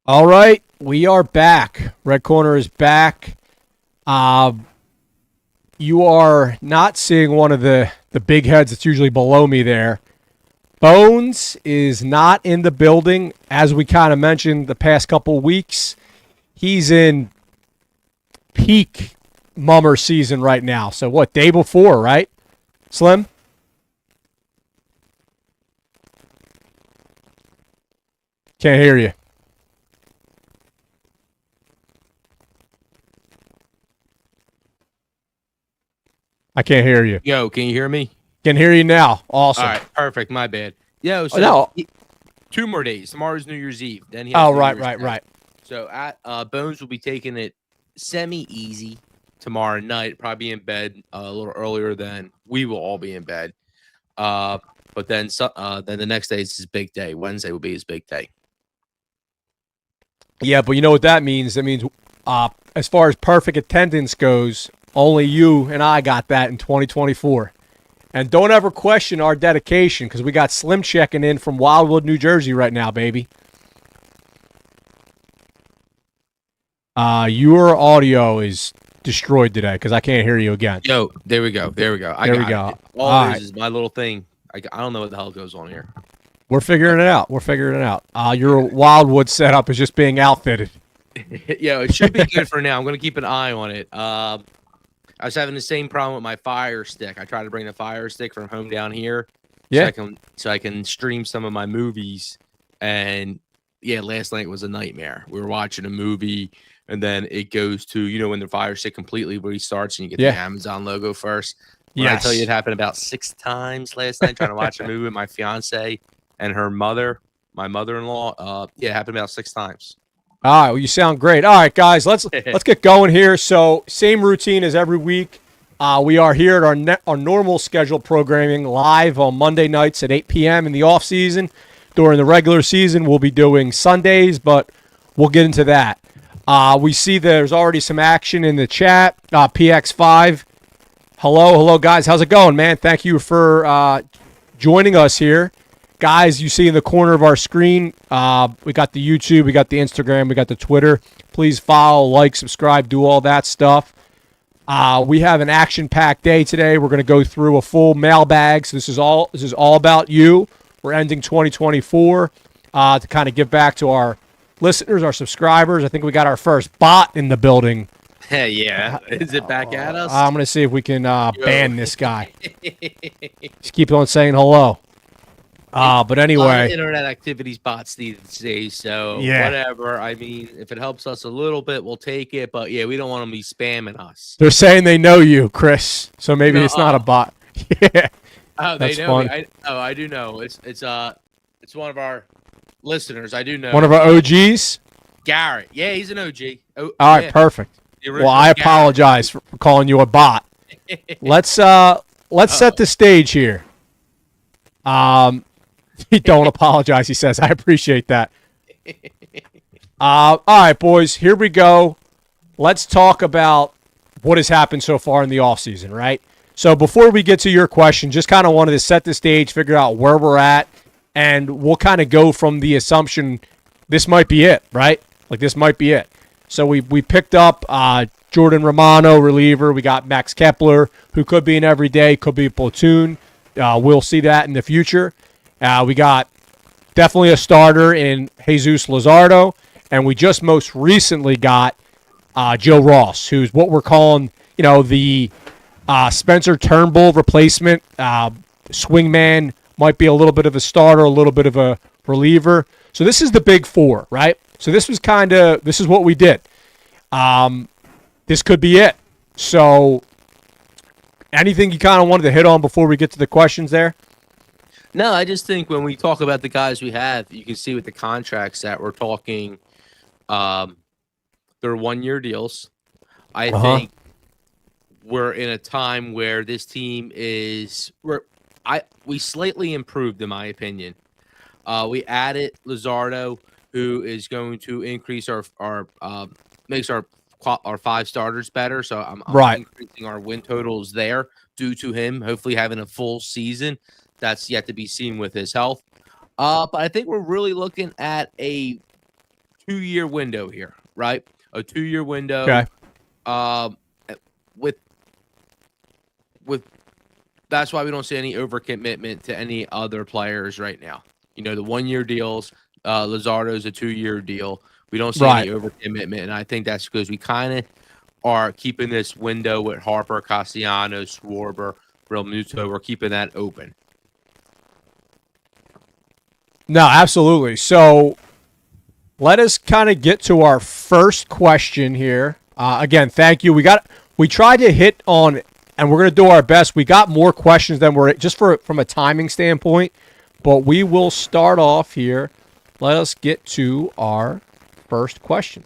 All right, we are back. Red Corner is back. You are not seeing one of the big heads that's usually below me there. Bones is not in the building, as we kind of mentioned the past couple weeks. He's in peak mummer season right now. So what, day before, right? Slim? Can't hear you. I can't hear you. Yo, can you hear me? Can hear you now. Awesome. All right, perfect. My bad. Yo, so No. 2 more days. Tomorrow's New Year's Eve. Then he Oh, has New right, Year's right, Day. right. So Bones will be taking it semi-easy tomorrow night. Probably be in bed a little earlier than we will all be in bed. But then the next day is his big day. Wednesday will be his big day. Yeah, but you know what that means? That means as far as perfect attendance goes, only you and I got that in 2024. And don't ever question our dedication because we got Slim checking in from Wildwood, New Jersey right now, baby. Your audio is destroyed today because I can't hear you again. Yo, there we go. There we go. There we go. All it is my little thing. I don't know what the hell goes on here. We're figuring it out. We're figuring it out. Your Wildwood setup is just being outfitted. Yeah, it should be good for now. I'm going to keep an eye on it. I was having the same problem with my Fire Stick. I tried to bring the Fire Stick from home down here, Yeah. so I can stream some of my movies. And yeah, last night was a nightmare. We were watching a movie, and then it goes to when the Fire Stick completely restarts, and you get the Amazon logo first. When I tell you, it happened about 6 times last night trying to watch a movie with my fiance and her mother, my mother-in-law. It happened about 6 times. All right, well, you sound great. All right, guys, let's get going here. So, same routine as every week. We are here at our normal scheduled programming live on Monday nights at 8 p.m. in the off season. During the regular season, we'll be doing Sundays, but we'll get into that. We see there's already some action in the chat. PX5, hello, guys. How's it going, man? Thank you for joining us here. Guys, you see in the corner of our screen, we got the YouTube, we got the Instagram, we got the Twitter. Please follow, like, subscribe, do all that stuff. We have an action-packed day today. We're going to go through a full mailbag. So this is all about you. We're ending 2024 to kind of give back to our listeners, our subscribers. I think we got our first bot in the building. Hey, yeah. Is it back at us? I'm going to see if we can ban this guy. Just keep on saying hello. But anyway, internet activities bots these days, so whatever. I mean, if it helps us a little bit, we'll take it. But yeah, we don't want them to be spamming us. They're saying they know you, Chris. So maybe it's not a bot. Yeah. Oh, That's they know fun. me. I do know. It's one of our listeners. I do know. One of our OGs. Garrett. Yeah, he's an OG. All right, perfect. Well, I apologize for calling you a bot. Let's set the stage here. Don't apologize, he says. I appreciate that. All right, boys, here we go. Let's talk about what has happened so far in the offseason, right? So before we get to your question, just kind of wanted to set the stage, figure out where we're at, and we'll kind of go from the assumption this might be it, right? Like this might be it. So we picked up Jordan Romano, reliever. We got Max Kepler, who could be an everyday, could be a platoon. We'll see that in the future. We got definitely a starter in Jesus Luzardo, and we just most recently got Joe Ross, who's what we're calling, the Spencer Turnbull replacement. Swingman, might be a little bit of a starter, a little bit of a reliever. So this is the big four, right? So this is what we did. This could be it. So anything you kind of wanted to hit on before we get to the questions there? No, I just think when we talk about the guys we have, you can see with the contracts that we're talking, they're 1-year deals. I think we're in a time where this team we slightly improved, in my opinion. We added Luzardo, who is going to increase makes our 5 starters better. So I'm increasing our win totals there due to him hopefully having a full season. That's yet to be seen with his health. But I think we're really looking at a 2-year window here, right? A 2-year window. Okay. With that's why we don't see any overcommitment to any other players right now. The 1-year deals. Luzardo's a 2-year deal. We don't see any overcommitment, and I think that's because we kind of are keeping this window with Harper, Castellanos, Schwarber, Realmuto. We're keeping that open. No, absolutely. So let us kind of get to our first question here. Again, thank you. We tried to hit on, and we're going to do our best. We got more questions than we're just from a timing standpoint, but we will start off here. Let us get to our first question.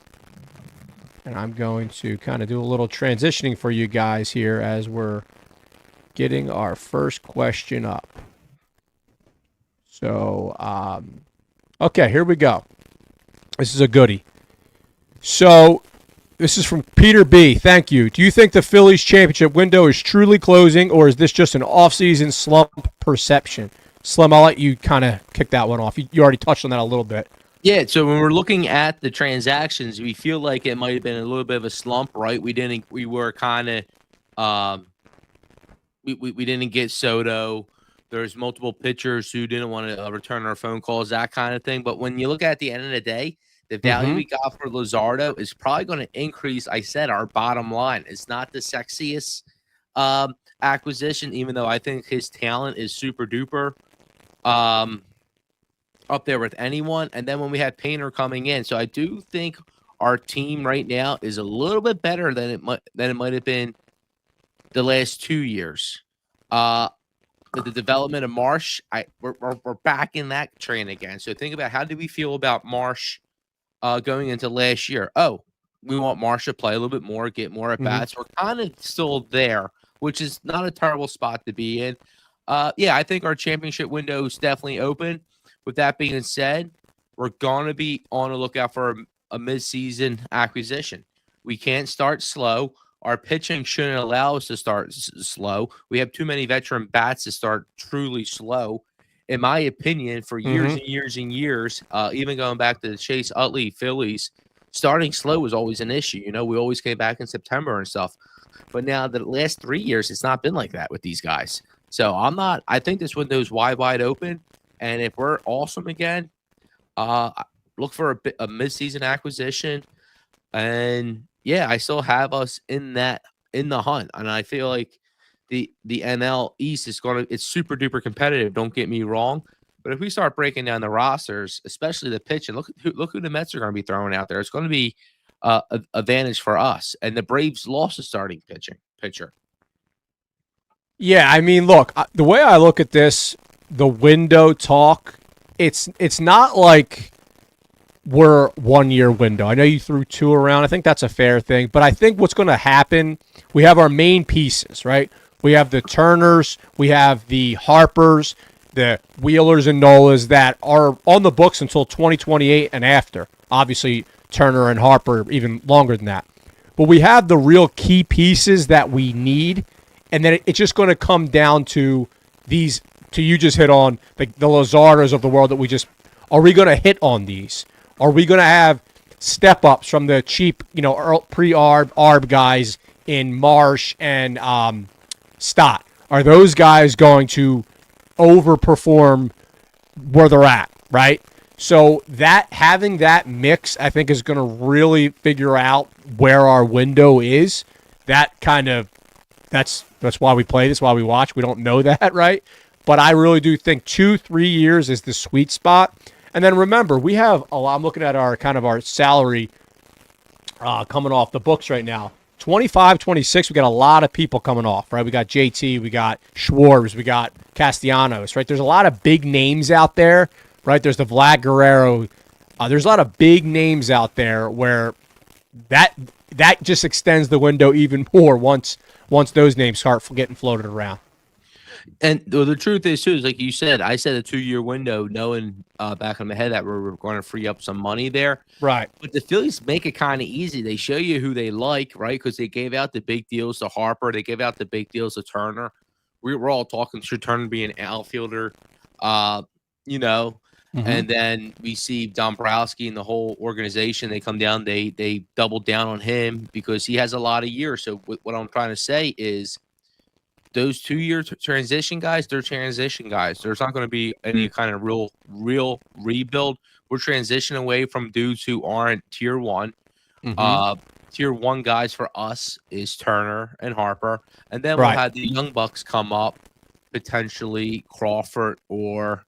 And I'm going to kind of do a little transitioning for you guys here as we're getting our first question up. So, okay, here we go. This is a goodie. So, this is from Peter B. Thank you. Do you think the Phillies championship window is truly closing, or is this just an offseason slump perception? Slim, I'll let you kind of kick that one off. You already touched on that a little bit. Yeah, so when we're looking at the transactions, we feel like it might have been a little bit of a slump, right? We were kind of we didn't get Soto. There's multiple pitchers who didn't want to return our phone calls, that kind of thing. But when you look at the end of the day, the value we got for Luzardo is probably going to increase. I said our bottom line. It's not the sexiest acquisition, even though I think his talent is super duper up there with anyone. And then when we had Painter coming in, so I do think our team right now is a little bit better than it might have been the last 2 years. The development of Marsh, we're back in that train again. So think about, how did we feel about Marsh going into last year? Oh, we want Marsh to play a little bit more, get more at bats. We're kind of still there, which is not a terrible spot to be in. Yeah, I think our championship window is definitely open. With that being said, we're going to be on the lookout for a midseason acquisition. We can't start slow. Our pitching shouldn't allow us to start slow. We have too many veteran bats to start truly slow. In my opinion, for years and years and years, even going back to the Chase Utley Phillies, starting slow was always an issue. We always came back in September and stuff. But now the last 3 years, it's not been like that with these guys. So I think this window is wide open. And if we're awesome again, look for a midseason acquisition. And yeah, I still have us in the hunt. And I feel like the NL East is it's super duper competitive. Don't get me wrong. But if we start breaking down the rosters, especially the pitching, look who the Mets are going to be throwing out there. It's going to be an advantage for us. And the Braves lost a starting pitcher. Yeah, I mean, look, the way I look at this, the window talk, it's not like we're 1 year window. I know you threw 2 around. I think that's a fair thing. But I think what's going to happen, we have our main pieces, right? We have the Turners, we have the Harpers, the Wheelers and Nolas that are on the books until 2028 and after. Obviously, Turner and Harper even longer than that. But we have the real key pieces that we need, and then it's just going to come down to these, you just hit on, the Luzardos of the world that are we going to hit on these? Are we going to have step-ups from the cheap, pre-ARB guys in Marsh and Stott? Are those guys going to overperform where they're at, right? So having that mix, I think, is going to really figure out where our window is. That's why we play this, why we watch. We don't know that, right? But I really do think 2-3 years is the sweet spot. And then remember, we have a lot. I'm looking at our salary coming off the books right now. 25, 26, we got a lot of people coming off, right? We got JT, we got Schwartz, we got Castellanos, right? There's a lot of big names out there, right? There's the Vlad Guerrero. There's a lot of big names out there where that just extends the window even more once those names start getting floated around. And the truth is, too, is like you said, I said a 2-year window, knowing back in my head that we're going to free up some money there. Right. But the Phillies make it kind of easy. They show you who they like, right? Because they gave out the big deals to Harper. They gave out the big deals to Turner. We were all talking to Turner being an outfielder. And then we see Dombrowski and the whole organization. They come down. They double down on him because he has a lot of years. So what I'm trying to say is those 2 year transition guys, they're transition guys. There's not going to be any kind of real rebuild. We're transitioning away from dudes who aren't tier one. Tier one guys for us is Turner and Harper, and then we'll have the young bucks come up, potentially Crawford or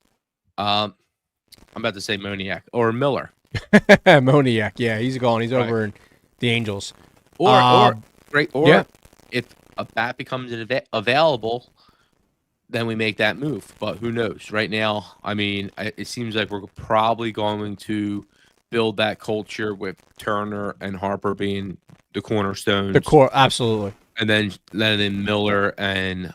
I'm about to say Moniak or Miller. Moniak, yeah, he's gone. He's over in the Angels. Or if a bat becomes available, then we make that move. But who knows? Right now, I mean, it seems like we're probably going to build that culture with Turner and Harper being the cornerstones. The core, absolutely. And then Miller and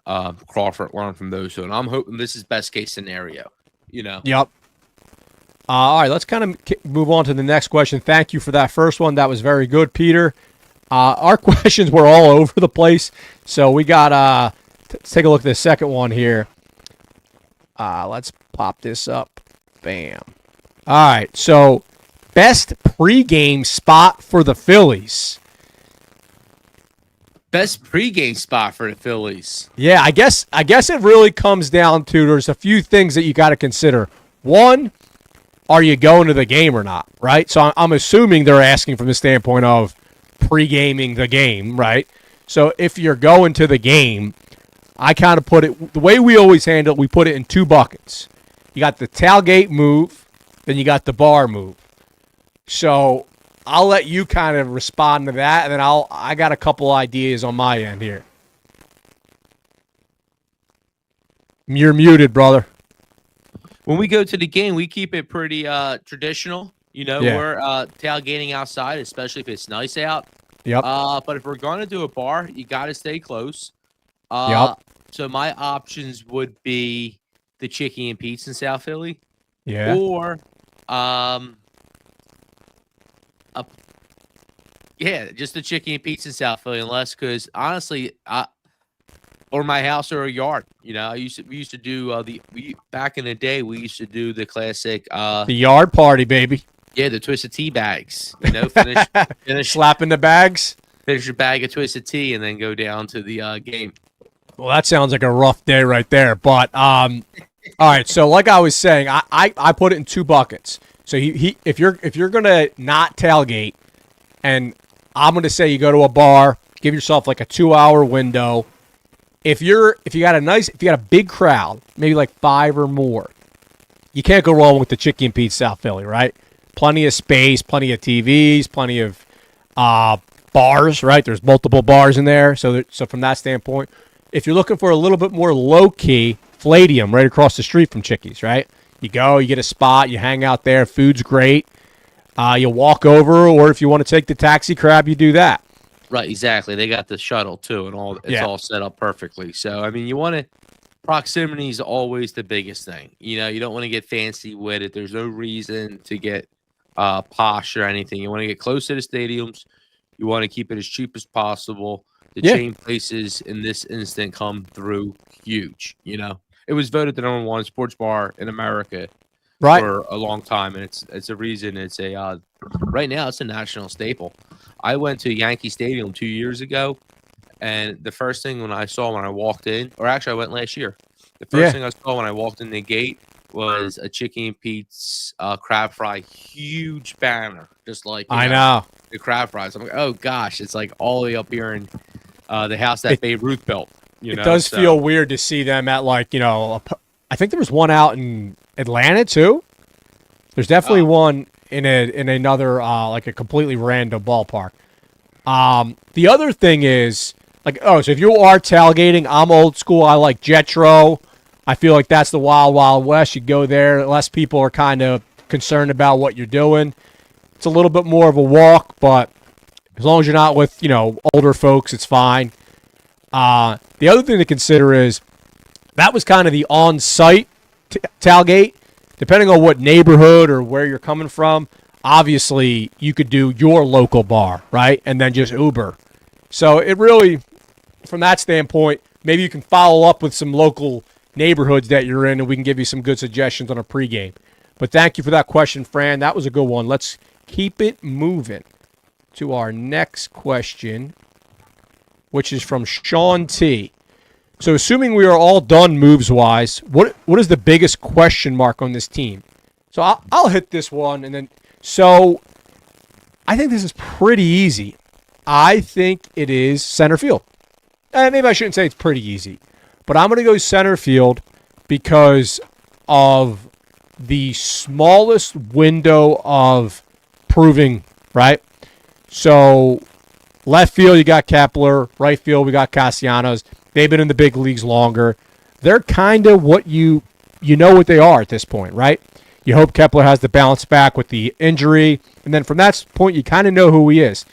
Crawford learn from those. So, and I'm hoping this is best case scenario. Yep. All right, let's kind of move on to the next question. Thank you for that first one. That was very good, Peter. Our questions were all over the place, so we got let's take a look at the second one here. Let's pop this up. Bam. All right, so best pregame spot for the Phillies. Best pregame spot for the Phillies. Yeah, I guess it really comes down to there's a few things that you got to consider. One, are you going to the game or not, right? So I'm assuming they're asking from the standpoint of pre-gaming the game, right? So if you're going to the game, I kind of put it, the way we always handle it, we put it in two buckets. You got the tailgate move, then you got the bar move. So I'll let you kind of respond to that, and then I got a couple ideas on my end here. You're muted, brother. When we go to the game, we keep it pretty traditional. We're tailgating outside, especially if it's nice out. Yep. But if we're going to do a bar, you got to stay close. Yep. So my options would be the Chicky and Pete's in South Philly. Yeah. Or, just the Chicky and Pete's in South Philly, unless because honestly, or my house or a yard. We used to do back in the day. We used to do the classic the yard party, baby. Yeah, the Twisted Tea bags. Finish slapping the bags. Finish your bag of Twisted Tea and then go down to the game. Well, that sounds like a rough day right there. But all right. So like I was saying, I put it in two buckets. So if you're gonna not tailgate, and I'm gonna say you go to a bar, give yourself like a 2-hour window. If you got a big crowd, maybe like 5 or more, you can't go wrong with the Chicky and Pete's South Philly, right? Plenty of space, plenty of TVs, plenty of bars, right? There's multiple bars in there. So from that standpoint, if you're looking for a little bit more low-key, Palladium right across the street from Chicky's, right? You go, you get a spot, you hang out there, food's great. You walk over, or if you want to take the taxi cab, you do that. Right, exactly. They got the shuttle too, and it's all set up perfectly. So I mean, proximity is always the biggest thing. You don't want to get fancy with it. There's no reason to get posh or anything. You want to get close to the stadiums. You want to keep it as cheap as possible. The chain places in this instant come through huge. It was voted the number one sports bar in America for a long time, and it's a reason. It's right now it's a national staple. I went to Yankee Stadium 2 years ago, and the first thing when I walked in, or actually I went last year, the first thing I saw when I walked in the gate was a Chicky and Pete's crab fry, huge banner, just like I know the crab fries. I'm like, oh gosh, it's like all the way up here in the house that Babe Ruth built. It does feel weird to see them at I think there was one out in Atlanta too. There's definitely one in another like a completely random ballpark. The other thing is so if you are tailgating, I'm old school. I like Jetro. I feel like that's the wild, wild west. You go there, less people are kind of concerned about what you're doing. It's a little bit more of a walk, but as long as you're not with older folks, it's fine. The other thing to consider is that was kind of the on-site tailgate. Depending on what neighborhood or where you're coming from, obviously you could do your local bar, right? And then just Uber. So it really, from that standpoint, maybe you can follow up with some local neighborhoods that you're in, and we can give you some good suggestions on a pregame. But thank you for that question, Fran. That was a good one. Let's keep it moving to our next question, which is from Sean T. So assuming we are all done moves-wise, what is the biggest question mark on this team? So I'll hit this one, and then so I think this is pretty easy. I think it is center field. Maybe I shouldn't say it's pretty easy, but I'm going to go center field because of the smallest window of proving, right? So left field, you got Kepler. Right field, we got Castellanos. They've been in the big leagues longer. They're kind of what you know what they are at this point, right? You hope Kepler has the bounce back with the injury. And then from that point, you kind of know who he is.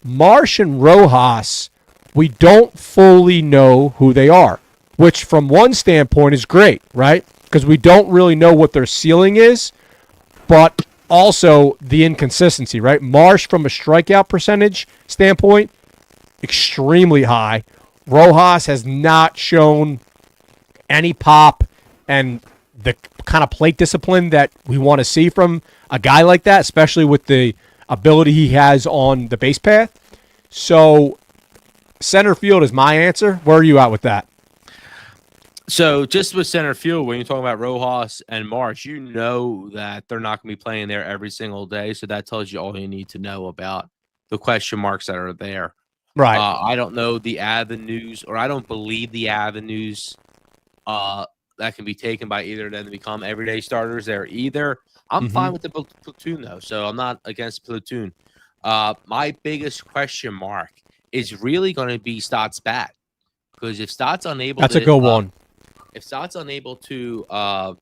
Marsh and Rojas, we don't fully know who they are, which from one standpoint is great, right? Because we don't really know what their ceiling is, but also the inconsistency, right? Marsh, from a strikeout percentage standpoint, extremely high. Rojas has not shown any pop and the kind of plate discipline that we want to see from a guy like that, especially with the ability he has on the base path. So center field is my answer. Where are you at with that? So just with center field, when you're talking about Rojas and March, you know that they're not going to be playing there every single day. So that tells you all you need to know about the question marks that are there. Right. I don't know the avenues, or I don't believe the avenues that can be taken by either of them to become everyday starters there either. I'm fine with the platoon, though, so I'm not against platoon. My biggest question mark is really going to be Stott's bat, because if Stott's unable That's a good one. If Stott's unable to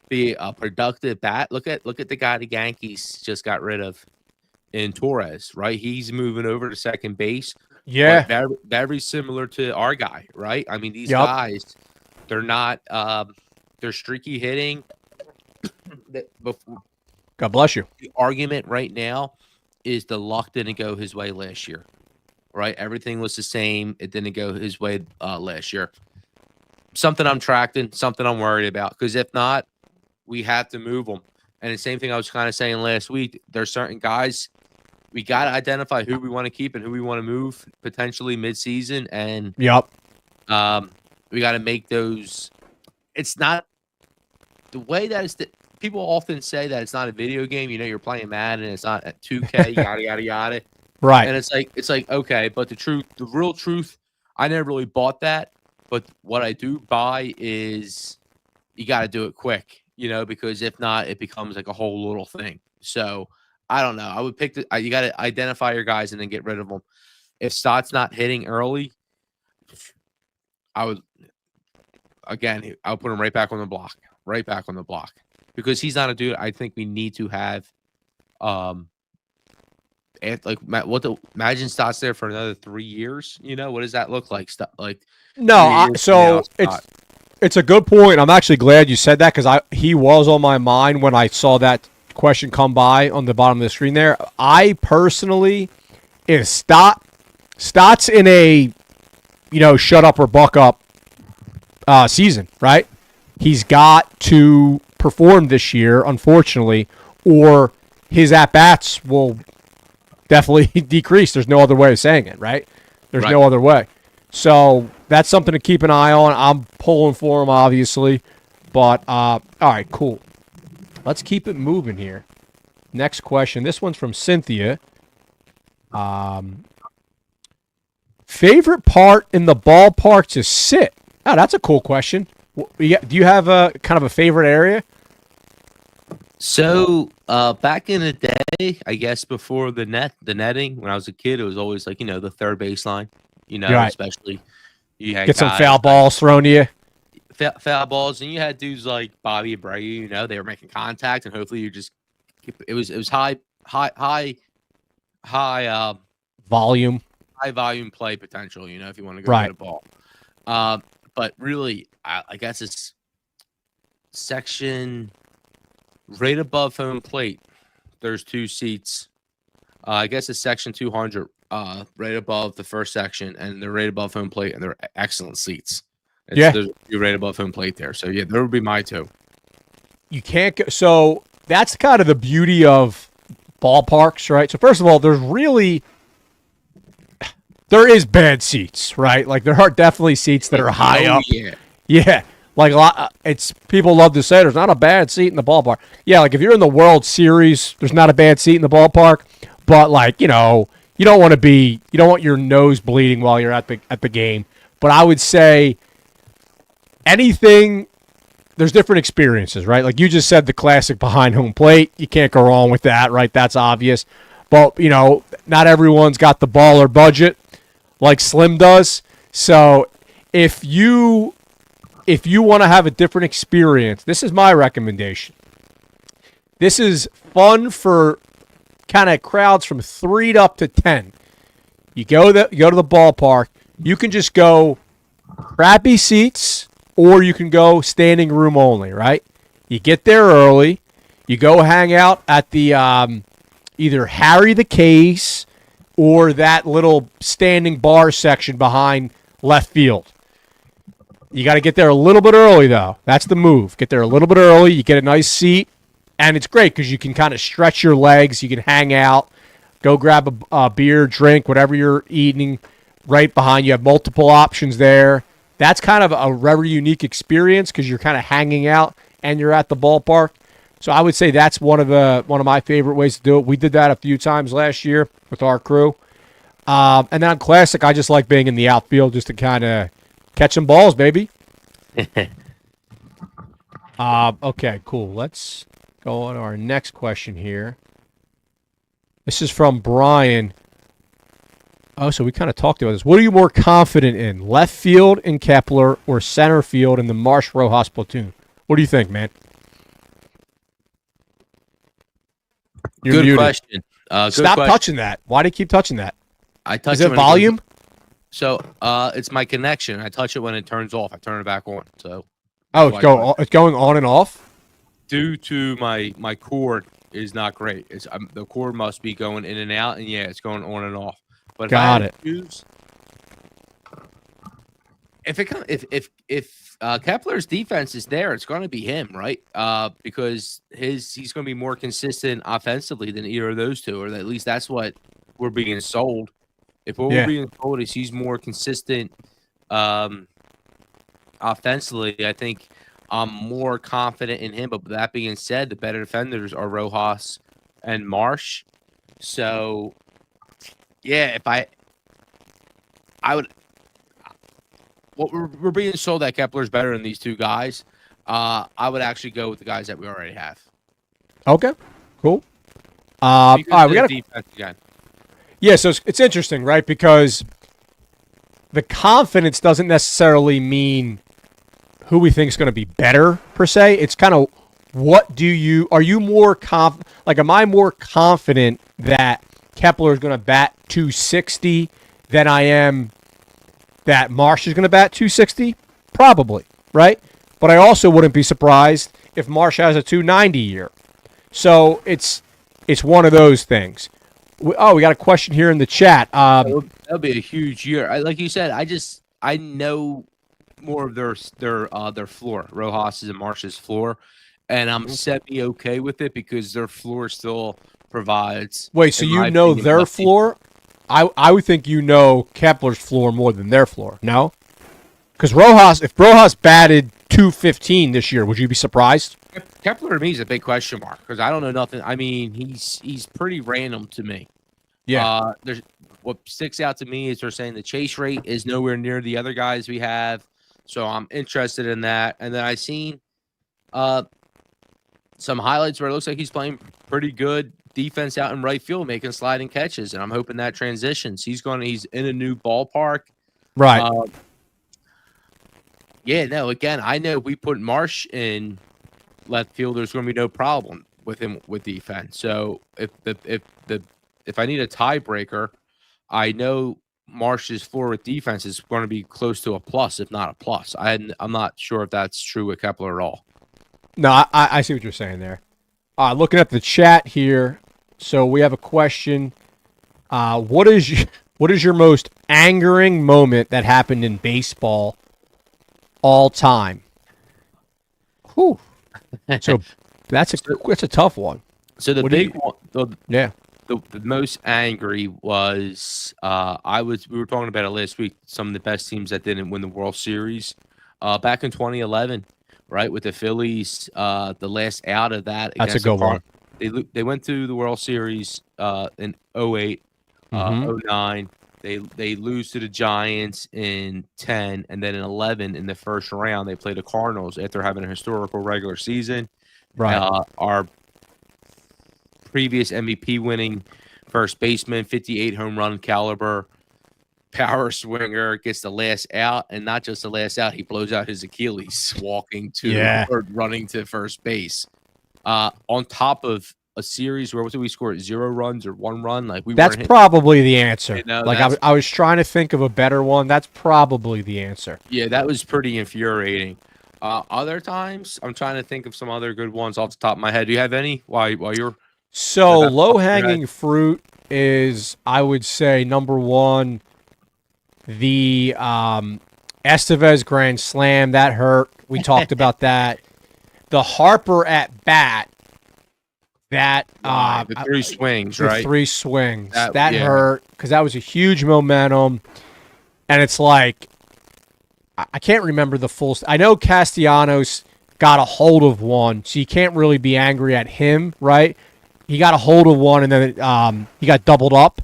be a productive bat, look at the guy the Yankees just got rid of in Torres, right? He's moving over to second base. Yeah. Very, very similar to our guy, right? I mean, these guys, they're not they're streaky hitting. God bless you. The argument right now is the luck didn't go his way last year, right? Everything was the same. It didn't go his way last year. Something I'm tracking, something I'm worried about, because if not, we have to move them. And the same thing I was kind of saying last week, there's certain guys we got to identify who we want to keep and who we want to move potentially midseason. And we got to make those. It's not the way that it's. People often say that it's not a video game. You know, you're playing Madden and it's not at 2K, yada, yada, yada. Right. And it's like, okay, but the real truth, I never really bought that. But what I do buy is you got to do it quick, you know, because if not, it becomes like a whole little thing. So I don't know. I would pick you got to identify your guys and then get rid of them. If Stott's not hitting early, I'll put him right back on the block, because he's not a dude. I think we need to have, imagine Stott's there for another 3 years. You know, what does that look like? It's a good point. I'm actually glad you said that, because he was on my mind when I saw that question come by on the bottom of the screen there. I personally, if Stott's in a, shut up or buck up season, right? He's got to perform this year, unfortunately, or his at-bats will definitely decrease. There's no other way of saying it, right? There's no other way. So that's something to keep an eye on. I'm pulling for him, obviously. But, all right, cool. Let's keep it moving here. Next question. This one's from Cynthia. Favorite part in the ballpark to sit? Oh, that's a cool question. Do you have a kind of a favorite area? So back in the day, I guess before the netting, when I was a kid, it was always like, the third baseline, especially you had get some foul balls thrown to you. Foul balls, and you had dudes like Bobby Abreu, they were making contact, and hopefully it was high volume. High volume play potential, if you want to go get a ball. But really, I guess it's section right above home plate. There's 2 seats. I guess it's section 200, right above the first section, and they're right above home plate, and they're excellent seats. You're right above home plate there. So, yeah, there would be my 2. You can't go. So, that's kind of the beauty of ballparks, right? So first of all, there is bad seats, right? Like there are definitely seats that are high up. Yeah. Yeah, like a lot. It's people love to say there's not a bad seat in the ballpark. Yeah, like if you're in the World Series, there's not a bad seat in the ballpark. But like you don't want your nose bleeding while you're at the game. But I would say anything. There's different experiences, right? Like you just said, the classic behind home plate. You can't go wrong with that, right? That's obvious. But not everyone's got the baller budget like Slim does. So if you want to have a different experience, this is my recommendation. This is fun for kind of crowds from 3 up to 10. You go to the ballpark. You can just go crappy seats, or you can go standing room only. Right? You get there early. You go hang out at the either Harry the Case or that little standing bar section behind left field. You got to get there a little bit early, though. That's the move. Get there a little bit early. You get a nice seat, and it's great because you can kind of stretch your legs. You can hang out, go grab a beer, drink, whatever you're eating right behind. You have multiple options there. That's kind of a very unique experience because you're kind of hanging out and you're at the ballpark. So I would say that's one of my favorite ways to do it. We did that a few times last year with our crew. And then on Classic, I just like being in the outfield just to kind of catch some balls, baby. Okay, cool. Let's go on to our next question here. This is from Brian. Oh, so we kind of talked about this. What are you more confident in, left field in Kepler or center field in the Marsh Rojas platoon? What do you think, man? You're Good muted. question. Stop touching that. Why do you keep touching that? I touch Is it volume? So it's my connection. I touch it when it turns off. I turn it back on. So it's going on and off? Due to my cord is not great. The cord must be going in and out, and yeah, it's going on and off. But if Kepler's defense is there, it's going to be him, right? Because he's going to be more consistent offensively than either of those two, or at least that's what we're being sold. If what we're being told is he's more consistent offensively, I think I'm more confident in him. But with that being said, the better defenders are Rojas and Marsh. So, yeah, if I would. Well, we're being sold that Kepler's better than these two guys. I would actually go with the guys that we already have. Okay, cool. All right, we got defense again. Yeah, so it's interesting, right? Because the confidence doesn't necessarily mean who we think is going to be better per se. It's kind of are you more am I more confident that Kepler is going to bat 260 than I am that Marsh is going to bat 260? Probably, right? But I also wouldn't be surprised if Marsh has a 290 year. So it's one of those things. We got a question here in the chat. That'll be a huge year. Like you said, I know more of their floor, Rojas's and Marsh's floor, and I'm semi okay with it because their floor still provides. Wait, so you know their floor? I would think you know Kepler's floor more than their floor. No, because if Rojas batted 215 this year, would you be surprised? Kepler to me is a big question mark because I don't know nothing. I mean, he's pretty random to me. Yeah. There's what sticks out to me is they're saying the chase rate is nowhere near the other guys we have, so I'm interested in that. And then I seen some highlights where it looks like he's playing pretty good defense out in right field, making sliding catches, and I'm hoping that transitions. He's in a new ballpark, right? Yeah. No. Again, I know we put Marsh in left field, there's going to be no problem with him with defense. So if I need a tiebreaker, I know Marsh's floor with defense is going to be close to a plus, if not a plus. I'm not sure if that's true with Kepler at all. No, I see what you're saying there. Looking at the chat here, so we have a question. What is your most angering moment that happened in baseball all time? Whew. So That's a tough one. So the What do big you- one, Yeah. the most angry was we were talking about it last week. Some of the best teams that didn't win the World Series, back in 2011, right, with the Phillies, the last out of that That's a against good one. They went through the World Series in '08, '09. They lose to the Giants in 10, and then in 11 in the first round they play the Cardinals after having a historical regular season. Right. Our previous MVP winning first baseman, 58 home run caliber, power swinger, gets the last out, and not just the last out, he blows out his Achilles walking to Yeah. or running to first base. On top of a series where what did we score? 0 runs or 1 run? Like That's weren't probably the answer. You know, like that's- I was trying to think of a better one. That's probably the answer. Yeah, that was pretty infuriating. Other times, I'm trying to think of some other good ones off the top of my head. Do you have any? While you're So That's low off your hanging fruit is, I would say, number one, the Estevez grand slam that hurt. We talked about that. The Harper at bat, that the 3 swings, the right? 3 swings That- that yeah. hurt because that was a huge momentum, and it's like I can't remember the full. I know Castellanos got a hold of one, so you can't really be angry at him, right? He got a hold of one, and then he got doubled up.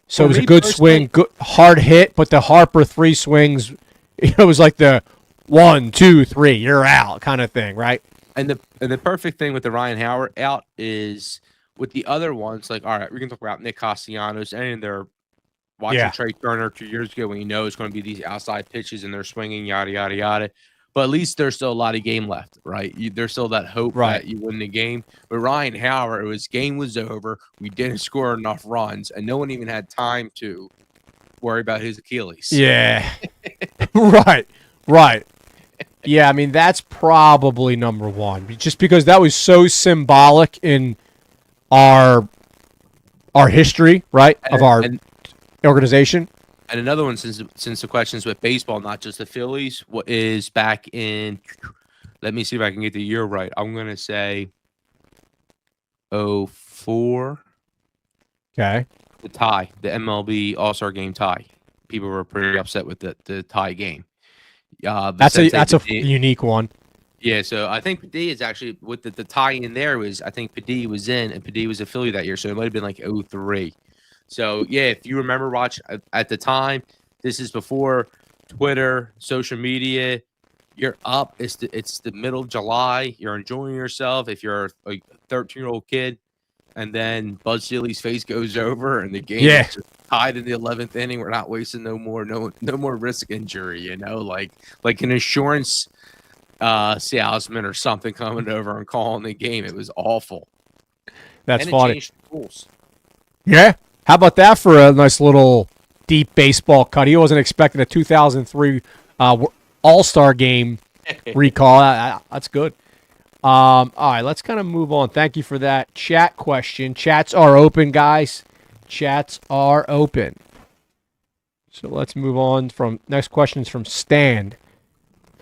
So For it was a me good personally- swing, good hard hit, but the Harper 3 swings, it was like the 1, 2, 3, you're out kind of thing, right? And the perfect thing with the Ryan Howard out is with the other ones, like, all right, we can talk about Nick Castellanos and they're watching Yeah. Trey Turner 2 years ago when you know it's going to be these outside pitches and they're swinging, yada, yada, yada. But at least there's still a lot of game left, right? There's still that hope Right. that you win the game. But Ryan Howard, game was over. We didn't score enough runs, and no one even had time to worry about his Achilles. Yeah. Right. Yeah, I mean, that's probably number one. Just because that was so symbolic in our history, right? Of our And organization. another one, since the question's with baseball, not just the Phillies, what is back in? Let me see if I can get the year right. I'm gonna say 04. Okay. The tie, the MLB All-Star Game tie. People were pretty upset with the tie game. That's a unique one. Yeah, so I think Padilla is actually with the tie in there was I think Padilla was in and Padilla was a Philly that year, so it might have been like 03. So yeah, if you remember watch at the time, this is before Twitter, social media. You're up. It's the middle of July. You're enjoying yourself. If you're a 13-year-old kid, and then Bud Selig face goes over and the game is just tied in the 11th inning. We're not wasting no more risk injury. You know, like an insurance salesman or something coming over and calling the game. It was awful. That's and funny. It changed the rules. Yeah. How about that for a nice little deep baseball cut? He wasn't expecting a 2003 All-Star game recall. That's good. All right, let's kind of move on. Thank you for that chat question. Chats are open, guys. Chats are open. So let's move on. From next question is from Stan.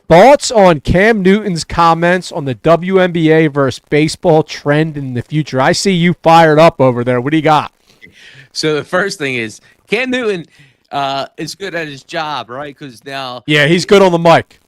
Thoughts on Cam Newton's comments on the WNBA versus baseball trend in the future? I see you fired up over there. What do you got? So the first thing is Cam Newton is good at his job, right? Because now he's good on the mic.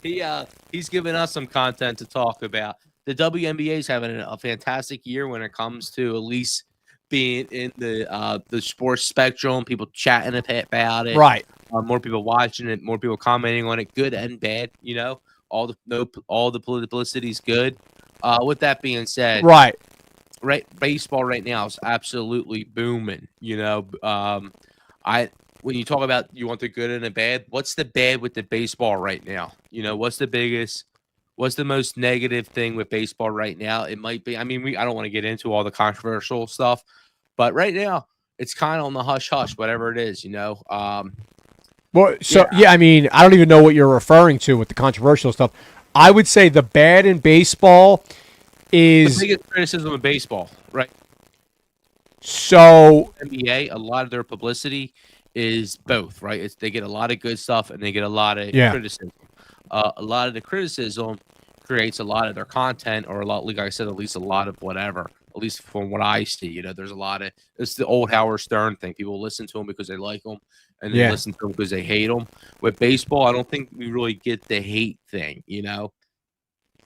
He's giving us some content to talk about. The WNBA is having a fantastic year when it comes to at least being in the sports spectrum, people chatting about it, right? More people watching it, more people commenting on it, good and bad. You know, all the publicity is good. With that being said, right, baseball right now is absolutely booming. You know, when you talk about you want the good and the bad, what's the bad with the baseball right now? You know, what's the most negative thing with baseball right now? It might be, I don't want to get into all the controversial stuff, but right now it's kind of on the hush hush, whatever it is, you know. Well, so yeah, I don't even know what you're referring to with the controversial stuff. I would say the bad in baseball is the biggest criticism of baseball, right? So NBA, a lot of their publicity is both, right? They get a lot of good stuff and they get a lot of criticism. A lot of the criticism creates a lot of their content, or a lot, like I said, at least a lot of whatever. At least from what I see, there's a lot of it's the old Howard Stern thing. People listen to him because they like him, and they Yeah. listen to him because they hate him. With baseball, I don't think we really get the hate thing.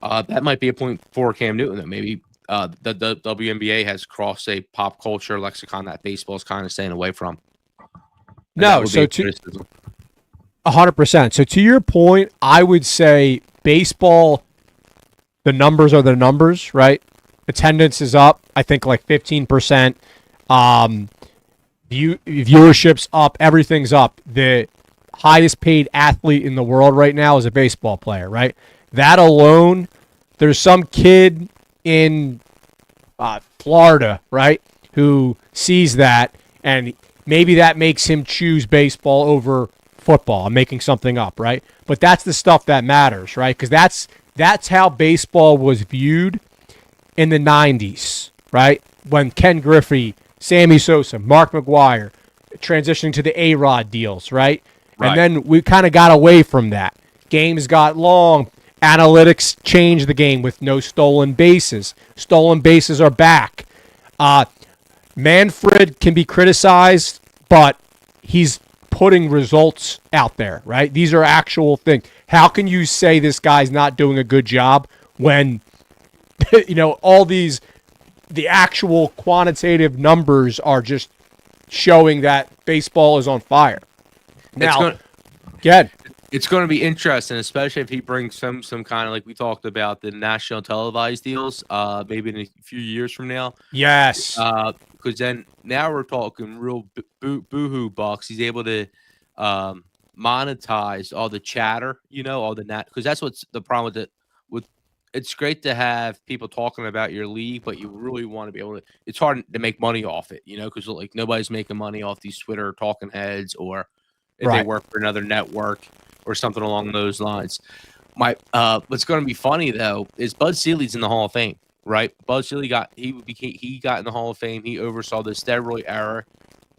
That might be a point for Cam Newton. That maybe the WNBA has crossed a pop culture lexicon that baseball is kind of staying away from. No, so 100%. So to your point, I would say baseball, the numbers are the numbers, right? Attendance is up, I think like 15%. Viewership's up, everything's up. The highest paid athlete in the world right now is a baseball player, right? That alone, there's some kid in Florida, right, who sees that, and maybe that makes him choose baseball over football. I'm making something up, right? But that's the stuff that matters, right? Because that's how baseball was viewed in the 90s, right? When Ken Griffey, Sammy Sosa, Mark McGwire transitioning to the A-Rod deals, right? And then we kind of got away from that. Games got long. Analytics changed the game with no stolen bases. Stolen bases are back. Manfred can be criticized, but he's putting results out there, right? These are actual things. How can you say this guy's not doing a good job when all the actual quantitative numbers are just showing that baseball is on fire? Now, it's going to be interesting, especially if he brings some kind of, like we talked about, the national televised deals, maybe in a few years from now. Yes. Because then now we're talking real boohoo bucks. He's able to monetize all the chatter, all the because that's what's the problem with it. It's great to have people talking about your league, but you really want to be able to. It's hard to make money off it, because like nobody's making money off these Twitter talking heads, or if they work for another network or something along those lines. What's going to be funny though is Bud Selig in the Hall of Fame, right? Bud Selig got in the Hall of Fame. He oversaw the steroid era,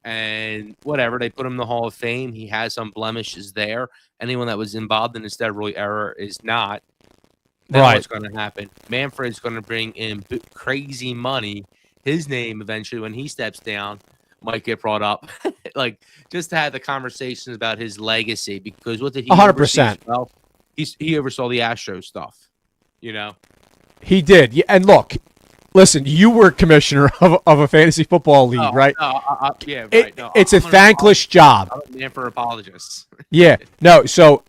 and whatever, they put him in the Hall of Fame. He has some blemishes there. Anyone that was involved in the steroid era is not. Then what's going to happen? Manfred's going to bring in crazy money. His name eventually, when he steps down, might get brought up. Like, just to have the conversations about his legacy, because what did he 100%. Well, he oversaw the Astros stuff, He did. Yeah, and look, listen, you were commissioner of a fantasy football league, right? Yeah, right. It's a thankless job. I'm a man for apologists. Yeah. No, so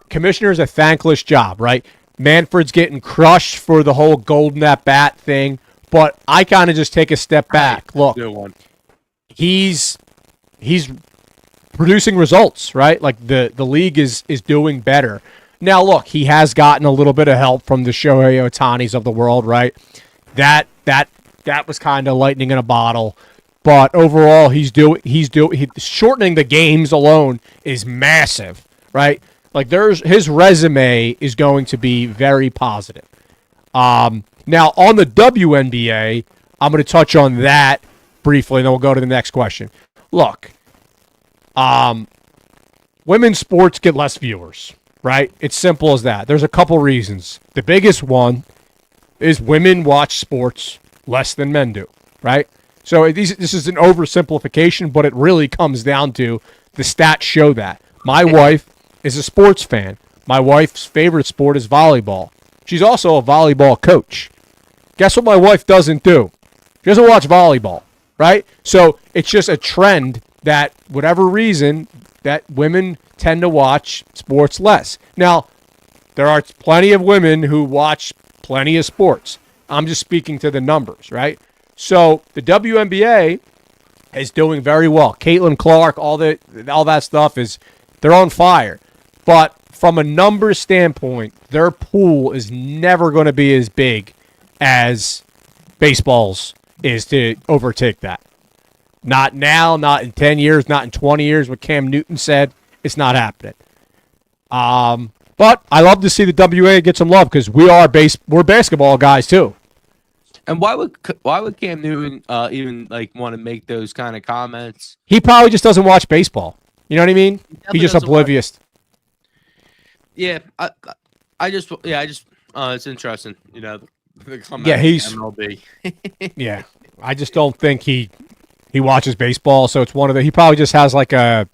commissioner is a thankless job, right? Manfred's getting crushed for the whole golden at bat thing, but I kind of just take a step back. Look, he's producing results, right? Like the league is doing better. Now, look, he has gotten a little bit of help from the Shohei Ohtanis of the world, right? That was kind of lightning in a bottle, but overall, he's shortening the games alone is massive, right? Like his resume is going to be very positive. Now on the WNBA, I'm going to touch on that briefly, and then we'll go to the next question. Look, women's sports get less viewers, right? It's simple as that. There's a couple reasons. The biggest one is women watch sports less than men do, right? So this is an oversimplification, but it really comes down to the stats show that. My wife is a sports fan. My wife's favorite sport is volleyball. She's also a volleyball coach. Guess what my wife doesn't do? She doesn't watch volleyball, right? So it's just a trend that, whatever reason, that women tend to watch sports less. Now, there are plenty of women who watch plenty of sports. I'm just speaking to the numbers, right? So the WNBA is doing very well. Caitlin Clark, all that stuff they're on fire. But from a numbers standpoint, their pool is never going to be as big as baseball's is to overtake that. Not now, not in 10 years, not in 20 years. What Cam Newton said, it's not happening. But I love to see the WA get some love because we're basketball guys too. And why would Cam Newton even want to make those kind of comments? He probably just doesn't watch baseball. You know what I mean? He's just oblivious. Yeah, I just It's interesting, the Yeah, comeback of the he's MLB. yeah. I just don't think he watches baseball, so it's one of the. He probably just has like a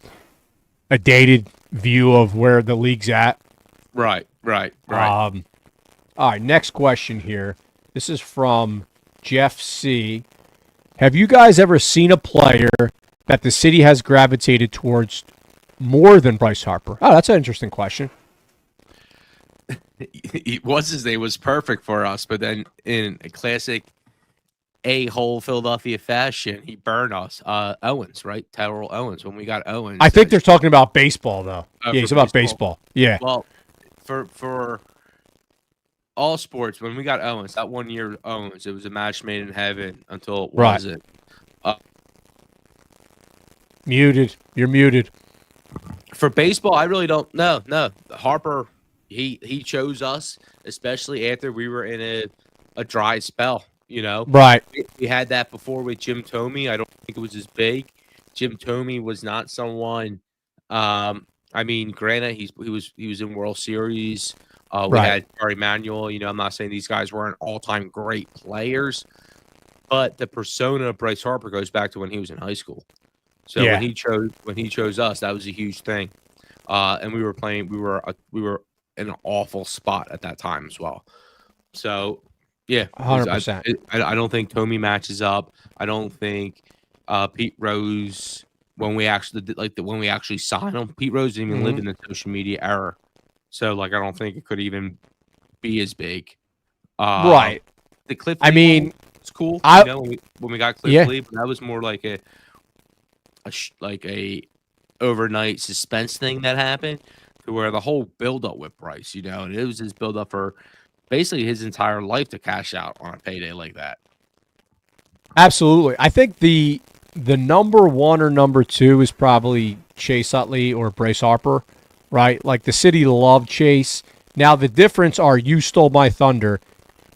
dated view of where the league's at. Right. All right, next question here. This is from Jeff C. Have you guys ever seen a player that the city has gravitated towards more than Bryce Harper? Oh, that's an interesting question. What's his name was perfect for us, but then in a classic a-hole Philadelphia fashion, he burned us. Owens, right? Terrell Owens. When we got I Owens, think they're talking about baseball, though. Yeah, for he's about baseball. Yeah. Well, for all sports, when we got Owens, that 1 year Owens, it was a match made in heaven until it Right. wasn't. Muted. You're muted. For baseball, I really don't know. No, Harper, he chose us, especially after we were in a dry spell. Right. We had that before with Jim Thome. I don't think it was as big. Jim Thome was not someone. I mean, granted, he was in World Series. We Right. had Barry Manuel. I'm not saying these guys weren't all-time great players, but the persona of Bryce Harper goes back to when he was in high school. So Yeah. when he chose us, that was a huge thing. And we were playing. We were in an awful spot at that time as well. So yeah, 100%. I don't think Thome matches up. I don't think Pete Rose when we actually did, when we actually signed him. Pete Rose didn't even live in the social media era, so I don't think it could even be as big. Right. The Cliff. I mean, it's cool. When we got Cliff Yeah. Lee, but that was more like a overnight suspense thing that happened, to where the whole buildup with Bryce, and it was his buildup for basically his entire life to cash out on a payday like that. Absolutely. I think the number one or number two is probably Chase Utley or Bryce Harper, right? Like the city loved Chase. Now the difference are you stole my thunder.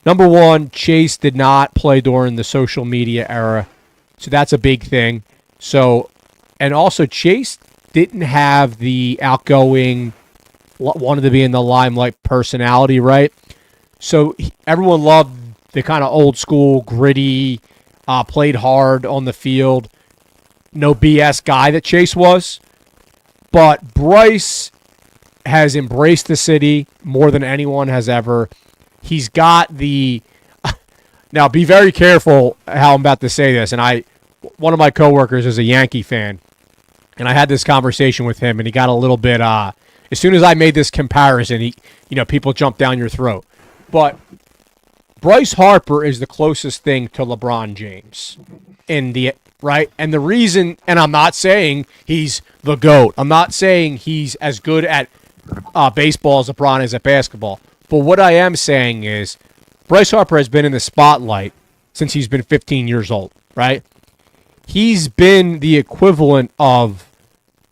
Number one, Chase did not play during the social media era, so that's a big thing. So, and also Chase didn't have the outgoing, wanted to be in the limelight personality, right? So everyone loved the kind of old school, gritty, played hard on the field, no BS guy that Chase was. But Bryce has embraced the city more than anyone has ever. He's got the. Now, be very careful how I'm about to say this. And one of my coworkers is a Yankee fan, and I had this conversation with him, and he got a little bit. As soon as I made this comparison, people jump down your throat. But Bryce Harper is the closest thing to LeBron James right? And the reason, and I'm not saying he's the GOAT. I'm not saying he's as good at baseball as LeBron is at basketball. But what I am saying is Bryce Harper has been in the spotlight since he's been 15 years old, right? He's been the equivalent of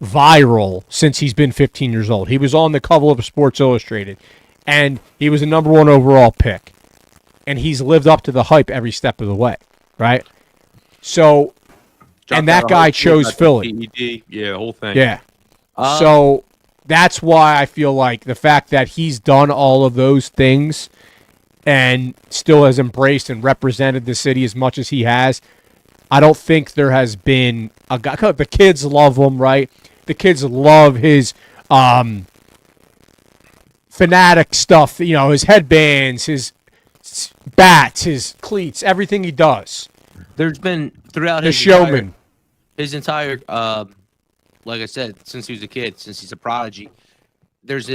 viral since he's been 15 years old. He was on the cover of Sports Illustrated, and he was a number one overall pick. And he's lived up to the hype every step of the way, right? So, and that guy chose Philly. PED. Yeah, the whole thing. Yeah. So that's why I feel like the fact that he's done all of those things and still has embraced and represented the city as much as he has, I don't think there has been a guy. The kids love him, right? The kids love his fanatic stuff, his headbands, his bats, his cleats, everything he does. There's been throughout his showman. His entire, like I said, since he was a kid, since he's a prodigy, there's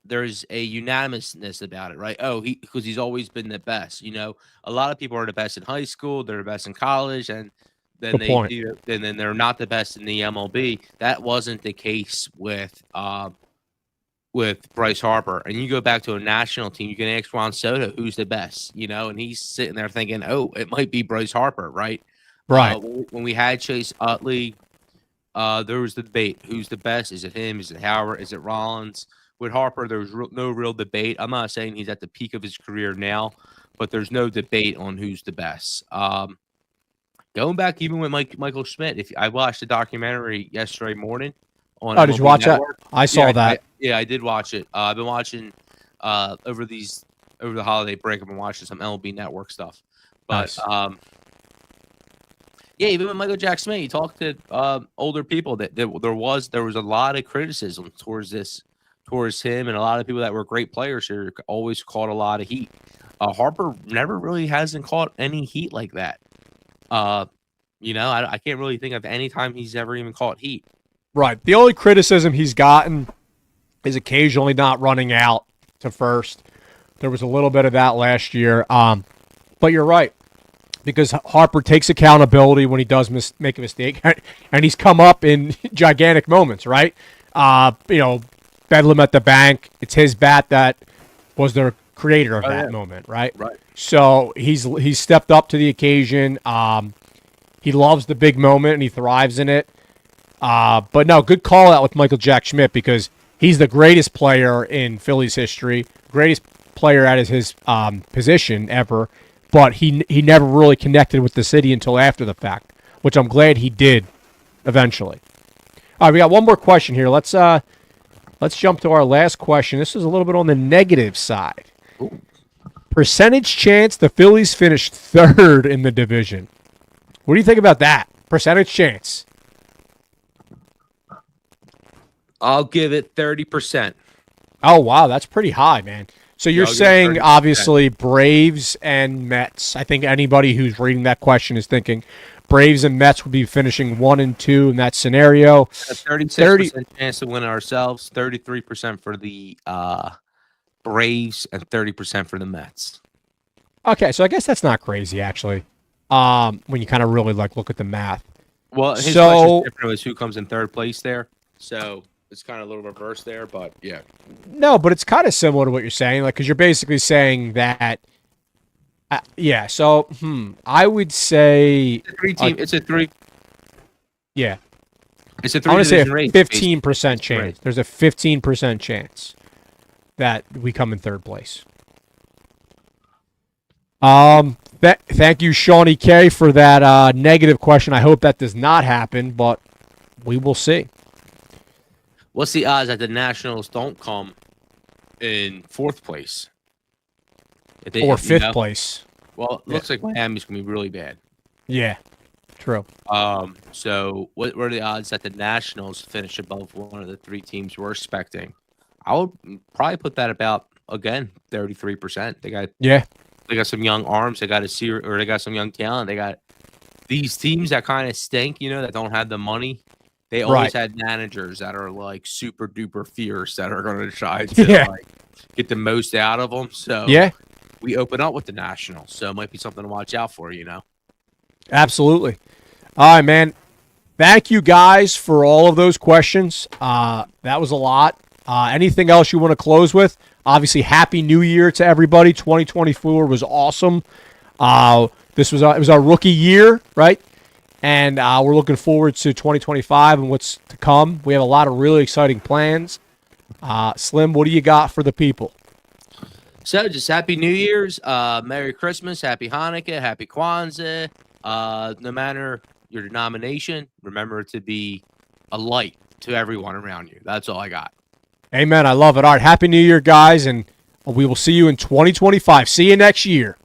there's a unanimousness about it, right? Oh, because he's always been the best. A lot of people are the best in high school, they're the best in college, and then then they're not the best in the MLB. That wasn't the case with Bryce Harper. And you go back to a national team, you can ask Juan Soto who's the best, and he's sitting there thinking, oh, it might be Bryce Harper, right? Right. When we had Chase Utley, there was the debate. Who's the best? Is it him? Is it Howard? Is it Rollins? With Harper, there was no real debate. I'm not saying he's at the peak of his career now, but there's no debate on who's the best. Going back even with Michael Schmidt, I watched the documentary yesterday morning. Did you watch that? I saw that. Yeah, I did watch it. I've been watching over the holiday break. I've been watching some MLB Network stuff. But Nice. yeah, even with Michael Jack Smith, you talk to older people that there was a lot of criticism towards him, and a lot of people that were great players here always caught a lot of heat. Harper never really hasn't caught any heat like that. I can't really think of any time he's ever even caught heat. Right. The only criticism he's gotten is occasionally not running out to first. There was a little bit of that last year. But you're right, because Harper takes accountability when he does make a mistake, and he's come up in gigantic moments, right? Bedlam at the bank. It's his bat that was the creator of that moment, right? Right. So he's stepped up to the occasion. He loves the big moment and he thrives in it. But no, good call out with Michael Jack Schmidt, because he's the greatest player in Phillies history, greatest player at his position ever. But he never really connected with the city until after the fact, which I'm glad he did eventually. All right, we got one more question here. Let's jump to our last question. This is a little bit on the negative side. Ooh. Percentage chance the Phillies finished third in the division. What do you think about that? Percentage chance. I'll give it 30%. Oh, wow. That's pretty high, man. So you're saying, obviously, Braves and Mets. I think anybody who's reading that question is thinking Braves and Mets would be finishing 1 and 2 in that scenario. A 36% chance to win ourselves, 33% for the Braves, and 30% for the Mets. Okay, so I guess that's not crazy, actually, when you kind of really look at the math. Well, his question is different, is who comes in third place there. So it's kind of a little reverse there, but yeah. No, but it's kind of similar to what you're saying, because you're basically saying that. Yeah, so I would say it's a three. Yeah, it's a I want to say a race, 15% chance. Right. There's a 15% chance that we come in third place. Thank you, Shawnee K, for that negative question. I hope that does not happen, but we will see. What's the odds that the Nationals don't come in fourth place? Or fifth place? Well, it looks like Miami's going to be really bad. Yeah, true. So what are the odds that the Nationals finish above one of the three teams we're expecting? I would probably put that about, again, 33%. They got some young arms. They got they got some young talent. They got these teams that kind of stink, that don't have the money. They always had managers that are super duper fierce that are going to try to get the most out of them. So we open up with the Nationals, so it might be something to watch out for. Absolutely. All right, man. Thank you guys for all of those questions. That was a lot. Anything else you want to close with? Obviously, Happy New Year to everybody. 2024 was awesome. It was our rookie year, right? And we're looking forward to 2025 and what's to come. We have a lot of really exciting plans. Slim, what do you got for the people? So just Happy New Year's, Merry Christmas, Happy Hanukkah, Happy Kwanzaa. No matter your denomination, remember to be a light to everyone around you. That's all I got. Amen. I love it. All right. Happy New Year, guys. And we will see you in 2025. See you next year.